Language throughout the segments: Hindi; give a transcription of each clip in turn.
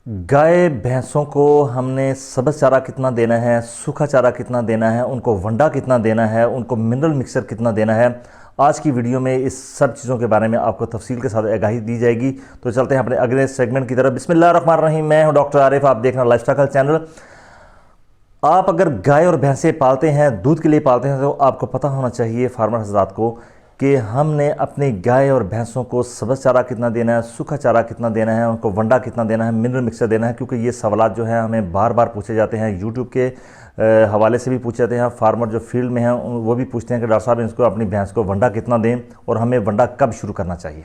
गाय भैंसों को हमने सब्ज़ चारा कितना देना है, सूखा चारा कितना देना है, उनको वंडा कितना देना है, उनको मिनरल मिक्सचर कितना देना है, आज की वीडियो में इस सब चीज़ों के बारे में आपको तफसील के साथ आगाही दी जाएगी। तो चलते हैं अपने अगले सेगमेंट की तरफ। बिस्मिल्लाहिर्रहमानिर्रहीम। मैं हूं डॉक्टर आरिफ, आप देख रहे हैं लाइफस्टाइल चैनल। आप अगर गाय और भैंसें पालते हैं, दूध के लिए पालते हैं, तो आपको पता होना चाहिए फार्मर हजरात को कि हमने अपनी गाय और भैंसों को सब्ज़ चारा कितना देना है, सूखा चारा कितना देना है, उनको वंडा कितना देना है, मिनरल मिक्सर देना है। क्योंकि ये सवालात जो हैं हमें बार बार पूछे जाते हैं, यूट्यूब के हवाले से भी पूछे जाते हैं। फार्मर जो फील्ड में हैं वो भी पूछते हैं कि डॉक्टर साहब इसको अपनी भैंस को वंडा कितना दें और हमें वंडा कब शुरू करना चाहिए।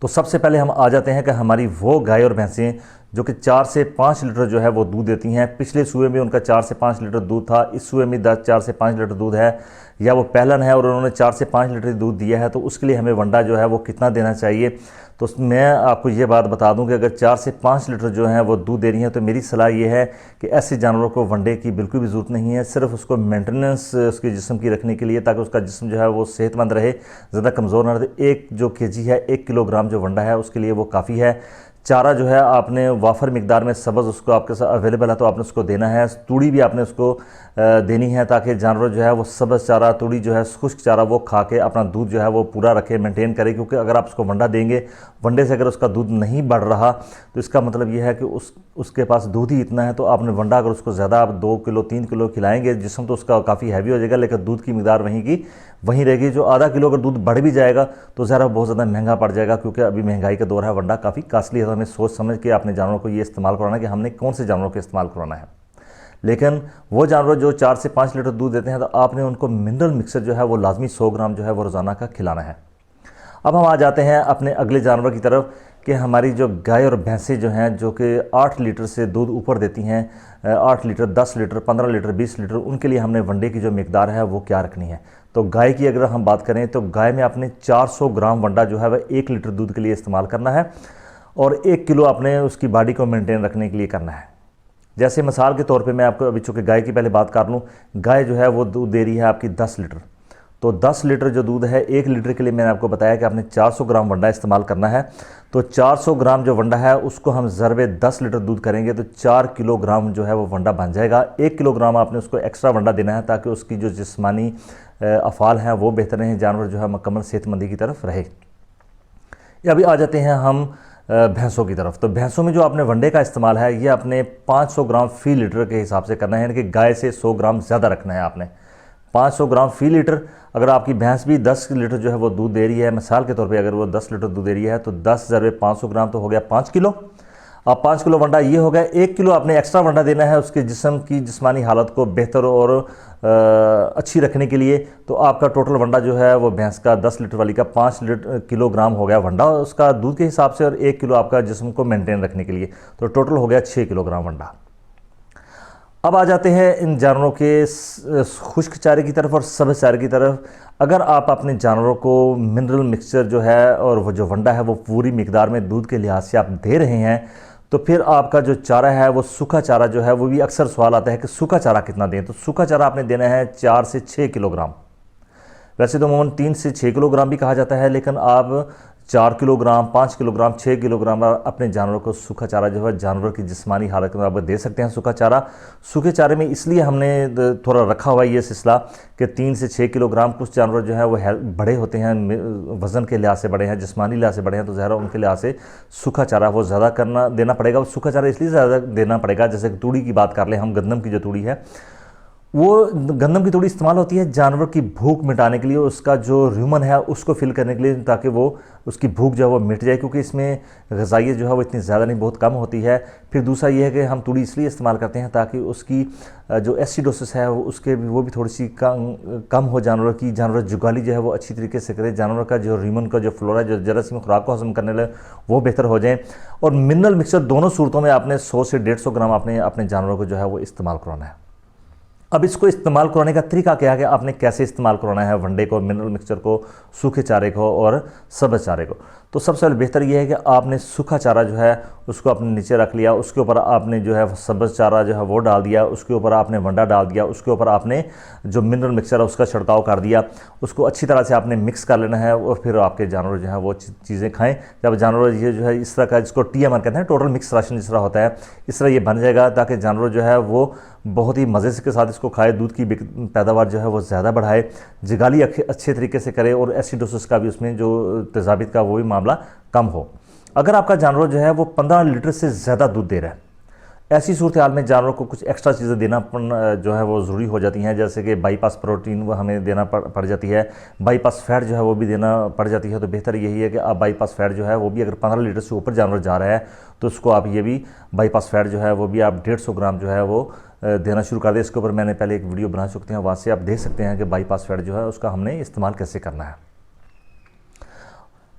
तो सबसे पहले हम आ जाते हैं कि हमारी वो गाय और भैंसें जो कि 4 से 5 लीटर जो है वो दूध देती हैं। पिछले सूए में उनका 4 से 5 लीटर दूध था, इस सूए में 4 से 5 लीटर दूध है, या वो पहलन है और उन्होंने 4 से 5 लीटर दूध दिया है, तो उसके लिए हमें वंडा जो है वो कितना देना चाहिए। तो मैं आपको ये बात बता दूं कि अगर 4 से 5 लीटर जो है वो दूध दे रही हैं, तो मेरी सलाह ये है कि ऐसे जानवरों को वंडे की बिल्कुल भी ज़रूरत नहीं है। सिर्फ उसको मेंटेनेंस उसके जिस्म की रखने के लिए, ताकि उसका जिस्म जो है वो सेहतमंद रहे, ज़्यादा कमज़ोर ना रहे। एक जो केजी है, 1 किलोग्राम जो वंडा है उसके लिए वो काफ़ी है। चारा जो है आपने वाफर मिकदार में सब्ज़ उसको आपके साथ अवेलेबल है तो आपने उसको देना है। तूड़ी भी आपने उसको देनी है, ताकि जानवर जो है वो सब्ज़ चारा, तूड़ी जो है खुश्क चारा वो खा के अपना दूध जो है वो पूरा रखे, मेंटेन करे। क्योंकि अगर आप उसको वंडा देंगे, वंडे से अगर उसका दूध नहीं बढ़ रहा, तो इसका मतलब ये है कि उसके पास दूध ही इतना है। तो आपने वंडा अगर उसको ज़्यादा आप 2 किलो 3 किलो खिलाएंगे, जिस्म तो उसका काफ़ी हैवी हो जाएगा, लेकिन दूध की मिकदार वहीं की वहीं रहेगी। जो आधा किलो अगर दूध बढ़ भी जाएगा तो ज़रा बहुत ज़्यादा महंगा पड़ जाएगा, क्योंकि अभी महंगाई का दौर है, वंडा काफ़ी कास्टली है। तो हमें सोच समझ के अपने जानवरों को ये इस्तेमाल कराना है कि हमने कौन से जानवरों को इस्तेमाल कराना है। लेकिन वो जानवर जो 4 से 5 लीटर दूध देते हैं, तो आपने उनको मिनरल मिक्सर जो है वो लाजमी 100 ग्राम जो है वो रोज़ाना का खिलाना है। अब हम आ जाते हैं अपने अगले जानवर की तरफ कि हमारी जो गाय और भैंसें जो हैं, जो कि 8 लीटर से दूध ऊपर देती हैं, 8 लीटर, 10 लीटर, 15 लीटर, 20 लीटर, उनके लिए हमने वंडे की जो मिकदार है वो क्या रखनी है। तो गाय की अगर हम बात करें, तो गाय में आपने 400 ग्राम वंडा जो है वह 1 लीटर दूध के लिए इस्तेमाल करना है, और 1 किलो आपने उसकी बॉडी को मेंटेन रखने के लिए करना है। जैसे मिसाल के तौर पे मैं आपको अभी चूँकि गाय की पहले बात कर लूँ, गाय जो है वो दूध दे रही है आपकी 10 लीटर। तो 10 लीटर जो दूध है, 1 लीटर के लिए मैंने आपको बताया कि आपने 400 ग्राम वंडा इस्तेमाल करना है। तो 400 ग्राम जो वंडा है उसको हम ज़रबे 10 लीटर दूध करेंगे तो 4 किलोग्राम जो है वो वंडा बन जाएगा। 1 किलोग्राम आपने उसको एक्स्ट्रा वंडा देना है, ताकि उसकी जो जिस्मानी अफ़ाल हैं वो बेहतर रहें, जानवर जो है मुकम्मल सेहतमंदी की तरफ रहे। अभी आ जाते हैं हम भैंसों की तरफ। तो भैंसों में जो आपने वंडे का इस्तेमाल है, ये आपने 500 ग्राम फ़ी लीटर के हिसाब से करना है, यानी कि गाय से 100 ग्राम ज़्यादा रखना है आपने। 500 ग्राम फ़ी लीटर। अगर आपकी भैंस भी 10 लीटर जो है वो दूध दे रही है, मिसाल के तौर पे अगर वो 10 लीटर दूध दे रही है, तो 10 ज़रबे 500 ग्राम तो हो गया 5 किलो। अब 5 किलो वंडा ये हो गया। 1 किलो आपने एक्स्ट्रा वंडा देना है उसके जिस्म की जिस्मानी हालत को बेहतर और अच्छी रखने के लिए। तो आपका टोटल वंडा जो है वो भैंस का 10 लीटर वाली का 5 किलोग्राम हो गया वंडा उसका दूध के हिसाब से, और 1 किलो आपका जिस्म को मेंटेन रखने के लिए, तो टोटल हो गया 6 किलोग्राम वंडा। अब आ जाते हैं इन जानवरों के खुश्क चारे की तरफ और सब्ज़ चारे की तरफ। अगर आप अपने जानवरों को मिनरल मिक्सचर जो है और वो जो वंडा है वो पूरी मिकदार में दूध के लिहाज से आप दे रहे हैं, तो फिर आपका जो चारा है वो सूखा चारा जो है, वो भी अक्सर सवाल आता है कि सूखा चारा कितना दें। तो सूखा चारा आपने देना है 4 से 6 किलोग्राम। वैसे तो अमूमन 3 से 6 किलोग्राम भी कहा जाता है, लेकिन आप 4 किलोग्राम, 5 किलोग्राम, 6 किलोग्राम अपने जानवरों को सूखा चारा जो है जानवर की जिस्मानी हालत में आप दे सकते हैं। सूखा चारा, सूखे चारे में इसलिए हमने थोड़ा रखा हुआ ये सिलसिला कि 3 से 6 किलोग्राम। कुछ जानवर जो है वो बड़े होते हैं, वज़न के लिहाज से बड़े हैं, जिस्मानी लिहाज से बड़े हैं, तो ज़ाहिर उनके लिहाज से सूखा चारा वो ज़्यादा देना पड़ेगा। सूखा चारा इसलिए ज़्यादा देना पड़ेगा, जैसे तूड़ी की बात कर लें हम, गंदम की जो तूड़ी है, वो गंदम की तूड़ी इस्तेमाल होती है जानवर की भूख मिटाने के लिए, उसका जो र्यूमन है उसको फिल करने के लिए, ताकि वो उसकी भूख जो है वो मिट जाए, क्योंकि इसमें ग़िज़ाइयत जो है वो इतनी ज़्यादा नहीं, बहुत कम होती है। फिर दूसरा ये है कि हम तूड़ी इसलिए इस्तेमाल करते हैं ताकि उसकी जो एसिडोसिस है वो भी थोड़ी सी कम हो जानवर की, जानवर जुगाली जो है वो अच्छी तरीके से करे, जानवर का जो र्यूमन का जो फ्लोरा जो जरासीम खुराक को हजम करने लगे वो बेहतर हो जाए। और मिनरल मिक्सचर दोनों सूरतों में आपने 100 से 150 ग्राम आपने अपने जानवरों को जो है वो इस्तेमाल करवाना है। अब इसको इस्तेमाल कराने का तरीका क्या है कि आपने कैसे इस्तेमाल कराना है वंडे को, मिनरल मिक्सचर को, सूखे चारे को और सब्ज़ चारे को। तो सबसे पहले बेहतर ये है कि आपने सूखा चारा जो है उसको अपने नीचे रख लिया, उसके ऊपर आपने जो है सब्ज़ चारा जो है वो डाल दिया, उसके ऊपर आपने वंडा डाल दिया, उसके ऊपर आपने जो मिनरल मिक्सचर है उसका छिड़काव कर दिया। उसको अच्छी तरह से आपने मिक्स कर लेना है और फिर आपके जानवर जो है वो चीज़ें खाएँ। जब जानवर ये जो है इस तरह का, जिसको TMR कहते हैं, टोटल मिक्स राशन जिस तरह होता है, इस तरह ये बन जाएगा ताकि जानवर जो है वो बहुत ही मज़े के साथ इसको खाए, दूध की पैदावार जो है वो ज़्यादा बढ़ाए, जगाली अच्छे तरीके से करे और एसिडोसिस का भी उसमें जो तेज़ाबित का वो भी मामला कम हो। अगर आपका जानवर जो है वो 15 लीटर से ज़्यादा दूध दे रहा है, ऐसी सूरत हाल में जानवर को कुछ एक्स्ट्रा चीज़ें देना जो है वो ज़रूरी हो जाती हैं, जैसे कि बाईपास प्रोटीन वो हमें देना पड़ जाती है, बाईपास फैट जो है वो भी देना पड़ जाती है। तो बेहतर यही है कि आप बाईपास फैट जो है वो भी, अगर 15 लीटर से ऊपर जानवर जा रहा है तो उसको आप ये भी बाईपास फैट जो है वो भी आप 150 ग्राम जो है वो देना शुरू कर दें। इसके ऊपर मैंने पहले एक वीडियो बना चुके हैं, वहाँ से आप देख सकते हैं कि बाईपास फैट जो है उसका हमने इस्तेमाल कैसे करना है।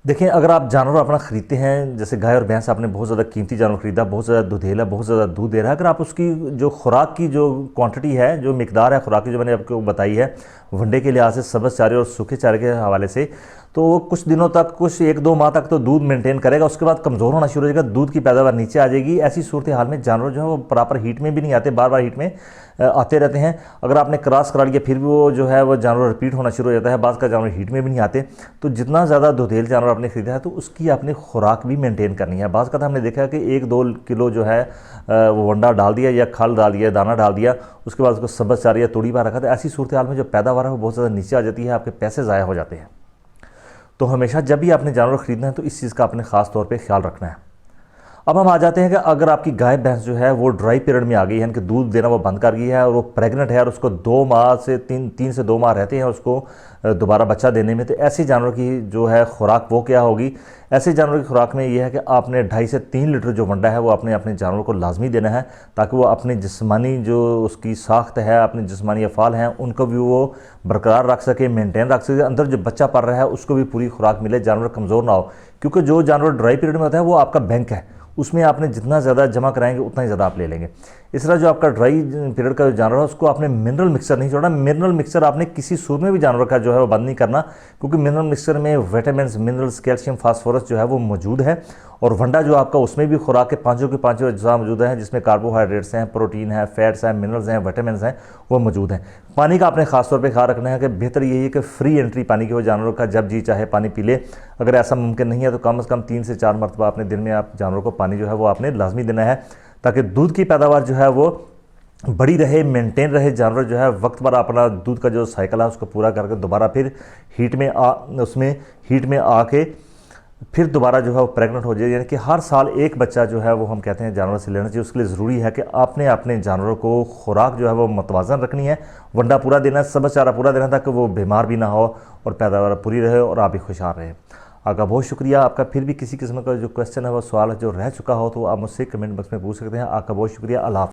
देखिए, अगर आप जानवर अपना ख़रीदते हैं, जैसे गाय और भैंस, आपने बहुत ज़्यादा कीमती जानवर ख़रीदा, बहुत ज़्यादा दूधेला, बहुत ज़्यादा दूध दे रहा है, अगर आप उसकी जो खुराक की जो क्वांटिटी है, जो मिकदार है खुराक की, जो मैंने आपको बताई है वनडे के लिहाज से, सब्ज़ चारे और सूखे चारे के हवाले से, तो वो कुछ दिनों तक, कुछ 1-2 माह तक तो दूध मेंटेन करेगा, उसके बाद कमज़ोर होना शुरू हो जाएगा, दूध की पैदावार नीचे आ जाएगी। ऐसी सूरत हाल में जानवर जो है वो प्रॉपर हीट में भी नहीं आते, बार बार हीट में आते रहते हैं। अगर आपने क्रॉस करा लिया फिर भी वो जो है वो जानवर रिपीट होना शुरू हो जाता है, बाद का जानवर हीट में भी नहीं आते। तो जितना ज़्यादा दूधेल जानवर आपने खरीदा है तो उसकी आपने खुराक भी मेंटेन करनी है। बाद का हमने देखा कि 1-2 किलो जो है वो वंडा डाल दिया या खल डाल दिया, दाना डाल दिया, उसके बाद उसको सब्ज़ चारा या तूड़ी पर रखा, तो ऐसी सूरत हाल में जो पैदावार है वो बहुत ज़्यादा नीचे आ जाती है, आपके पैसे ज़ाया हो जाते हैं। तो हमेशा जब भी आपने जानवर ख़रीदना है तो इस चीज़ का आपने ख़ास तौर पे ख्याल रखना है। अब हम आ जाते हैं कि अगर आपकी गाय भैंस जो है वो ड्राई पीरियड में आ गई है, यानी कि दूध देना वो बंद कर गई है और वो प्रेग्नेंट है और उसको 2 माह से 3 से 2 माह रहते हैं उसको दोबारा बच्चा देने में, तो ऐसे जानवर की जो है खुराक वो क्या होगी? ऐसे जानवर की खुराक में ये है कि आपने 2.5 से 3 लीटर जो वंडा है वो अपने जानवर को लाजमी देना है, ताकि वो अपनी जिस्मानी जो उसकी साख्त है, अपने जिस्मानी अफ़ाल हैं, उनको भी वो बरकरार रख सके, मेंटेन रख सके, अंदर जो बच्चा पल रहा है उसको भी पूरी खुराक मिले, जानवर कमज़ोर ना हो। क्योंकि जो जानवर ड्राई पीरियड में होता है वो आपका बैंक है, उसमें आपने जितना ज़्यादा जमा कराएंगे उतना ही ज़्यादा आप ले लेंगे। इस तरह जो आपका ड्राई पीरियड का जो जानवर है उसको आपने मिनरल मिक्सचर नहीं छोड़ना। मिनरल मिक्सचर आपने किसी सूरत में भी जानवर का जो है वो बंद नहीं करना, क्योंकि मिनरल मिक्सचर में विटामिन्स, मिनरल्स, कैल्शियम, फास्फोरस जो है वो मौजूद है। और वंडा जो आपका, उसमें भी खुराक के पाँचों अज्जा मौजूद हैं, जिसमें कार्बोहाइड्रेट्स हैं, प्रोटीन है, फैट्स हैं, मिनरल्स हैं, विटामिन्स हैं, वो मौजूद हैं। पानी का आपने खास तौर पे ख्याल रखना है कि बेहतर यही है कि फ्री एंट्री पानी की हो, जानवर का जब जी चाहे पानी पी ले। अगर ऐसा मुमकिन नहीं है तो कम से कम 3 से 4 मरतबा अपने दिन में आप जानवर को पानी जो है वो आपने लाजमी देना है, ताकि दूध की पैदावार जो है वो बड़ी रहे, मेंटेन रहे। जानवर जो है वक्त पर अपना दूध का जो साइकिल है उसको पूरा करके दोबारा फिर हीट में आके फिर दोबारा जो है वो प्रेग्नेंट हो जाए। यानी कि हर साल एक बच्चा जो है वो हम कहते हैं जानवर से लेना चाहिए। उसके लिए ज़रूरी है कि आपने अपने जानवरों को खुराक जो है वो मतवाज़न रखनी है, वंडा पूरा देना है, सब्ज़ चारा पूरा देना है, ताकि वो बीमार भी ना हो और पैदावार पूरी रहे और आप भी खुशहाल रहें। आपका बहुत शुक्रिया। आपका फिर भी किसी किस्म का जो क्वेश्चन है, वो सवाल है जो रह चुका हो, तो आप मुझसे कमेंट बॉक्स में पूछ सकते हैं। आपका बहुत शुक्रिया। अल्लाह।